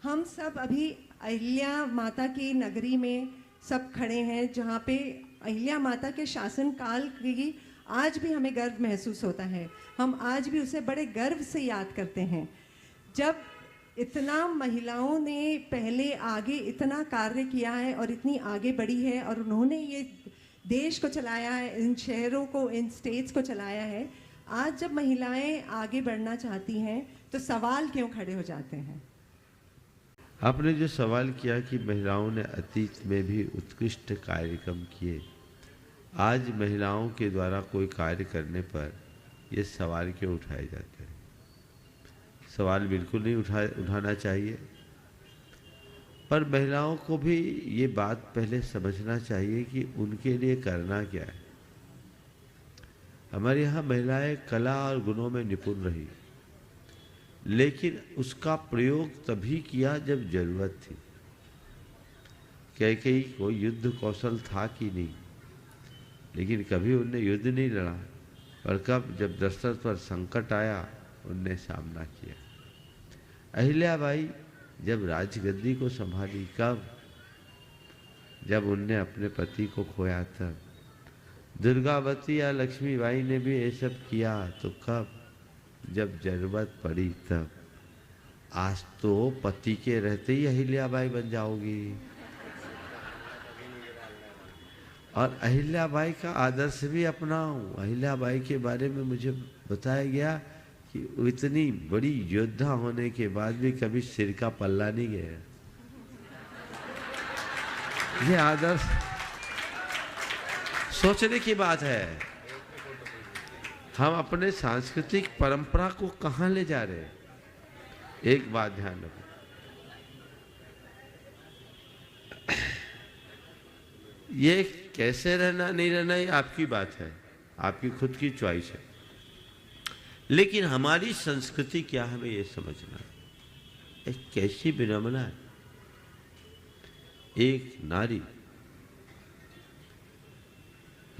हम सब अभी अहिल्या माता की नगरी में सब खड़े हैं, जहाँ पे अहिल्या माता के शासन काल की आज भी हमें गर्व महसूस होता है। हम आज भी उसे बड़े गर्व से याद करते हैं। जब इतना महिलाओं ने पहले आगे इतना कार्य किया है और इतनी आगे बढ़ी है और उन्होंने ये देश को चलाया है, इन शहरों को, इन स्टेट्स को चलाया है। आज जब महिलाएं आगे बढ़ना चाहती हैं तो सवाल क्यों खड़े हो जाते हैं? आपने जो सवाल किया कि महिलाओं ने अतीत में भी उत्कृष्ट कार्यक्रम किए, आज महिलाओं के द्वारा कोई कार्य करने पर ये सवाल क्यों उठाए जाते हैं? सवाल बिल्कुल नहीं उठाना चाहिए, पर महिलाओं को भी ये बात पहले समझना चाहिए कि उनके लिए करना क्या है। हमारे यहाँ महिलाएं कला और गुणों में निपुण रही, लेकिन उसका प्रयोग तभी किया जब जरूरत थी। कई को युद्ध कौशल था कि नहीं, लेकिन कभी उनने युद्ध नहीं लड़ा, और कब जब दशरथ पर संकट आया उनने सामना किया। अहिल्याबाई जब राजगद्दी को संभाली, कब? जब उनने अपने पति को खोया तब। दुर्गावती या लक्ष्मीबाई ने भी ये सब किया तो कब? जब जरूरत पड़ी तब। आज तो पति के रहते ही अहिल्याबाई बन जाओगी। और अहिल्याबाई का आदर्श भी अपनाऊं। अहिल्याबाई के बारे में मुझे बताया गया कि इतनी बड़ी योद्धा होने के बाद भी कभी सिर का पल्ला नहीं गया। ये आदर्श सोचने की बात है। हम अपने सांस्कृतिक परंपरा को कहां ले जा रहे हैं? एक बात ध्यान रखो, ये कैसे रहना नहीं रहना ये आपकी बात है, आपकी खुद की चॉइस है, लेकिन हमारी संस्कृति क्या है हमें ये समझना है। एक कैसी विडंबना है, एक नारी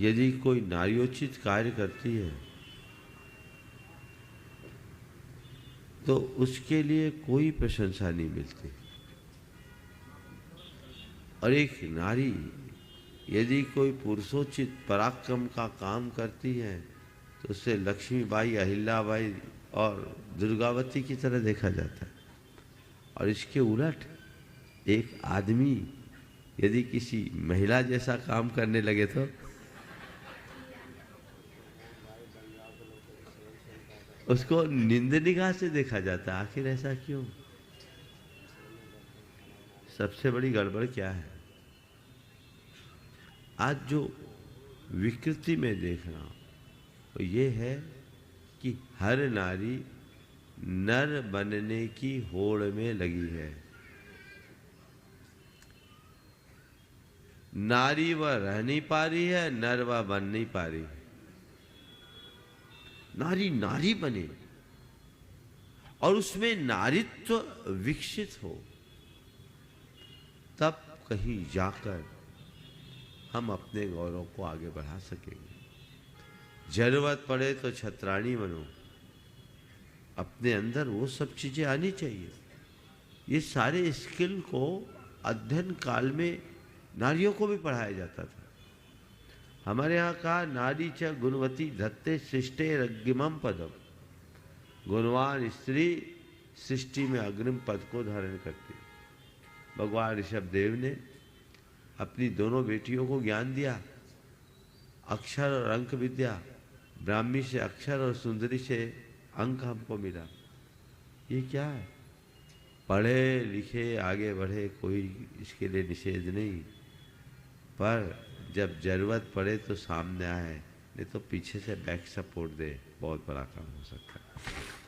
यदि कोई नारियोचित कार्य करती है तो उसके लिए कोई प्रशंसा नहीं मिलती, और एक नारी यदि कोई पुरुषोचित पराक्रम का काम करती है तो उसे लक्ष्मीबाई, अहिल्याबाई और दुर्गावती की तरह देखा जाता है। और इसके उलट एक आदमी यदि किसी महिला जैसा काम करने लगे तो उसको निंद निगाह से देखा जाता है। आखिर ऐसा क्यों? सबसे बड़ी गड़बड़ क्या है? आज जो विकृति में देखना तो ये है कि हर नारी नर बनने की होड़ में लगी है। नारी वह रह नहीं पा रही है, नर वह बन नहीं पा रही है। नारी नारी बने और उसमें नारीत्व विकसित हो, तब कहीं जाकर हम अपने गौरव को आगे बढ़ा सकेंगे। जरूरत पड़े तो छत्राणी बनो, अपने अंदर वो सब चीजें आनी चाहिए। ये सारे स्किल को अध्ययन काल में नारियों को भी पढ़ाया जाता था। हमारे यहाँ कहा नारी च गुणवती धत्ते सृष्टे अग्रिमम पदम। गुणवान स्त्री सृष्टि में अग्रिम पद को धारण करती। भगवान ऋषभ देव ने अपनी दोनों बेटियों को ज्ञान दिया, अक्षर और अंक विद्या। ब्राह्मी से अक्षर और सुंदरी से अंक हमको मिला। ये क्या है? पढ़े लिखे आगे बढ़े, कोई इसके लिए निषेध नहीं, पर जब जरूरत पड़े तो सामने आए, नहीं तो पीछे से बैक सपोर्ट दे, बहुत बड़ा काम हो सकता है।